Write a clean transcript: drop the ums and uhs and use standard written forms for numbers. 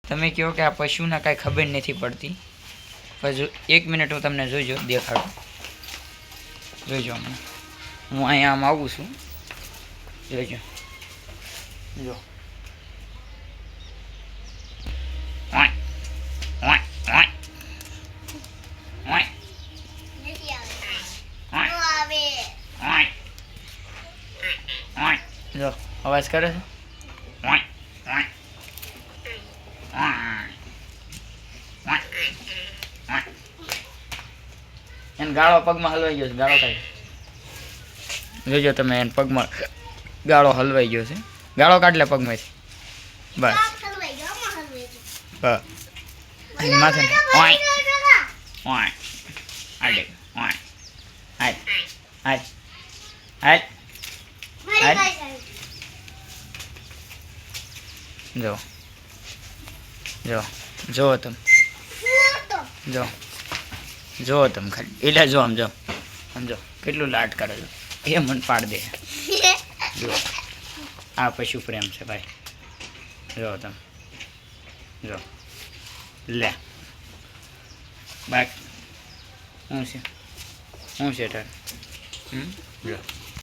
તમે કહો કે આ પશુના કાંઈ ખબર નથી પડતી. પછી 1 મિનિટ હું તમને જોઈજો દેખાડું. જોઈજો હમણાં હું અહીંયા આમ આવું છું. જોઈજો જો જો અવાજ કરે છે. એને ગાળો પગમાં હલવાઈ ગયો છે. ગાળો કાઢી જોજો તમે. એને પગમાં ગાળો હલવાઈ ગયો છે. ગાળો કાઢ લે પગમાંથી. બસ બસ માથે જો જો જો તમે જો જો તમે ખાલી એટલે જો આમ જો સમજો કેટલું લાડ કરે છો. એ મને પાડ દે. જો આ પશુ પ્રેમ છે ભાઈ. જો તમે જો લે બાકી શું છે તાર જો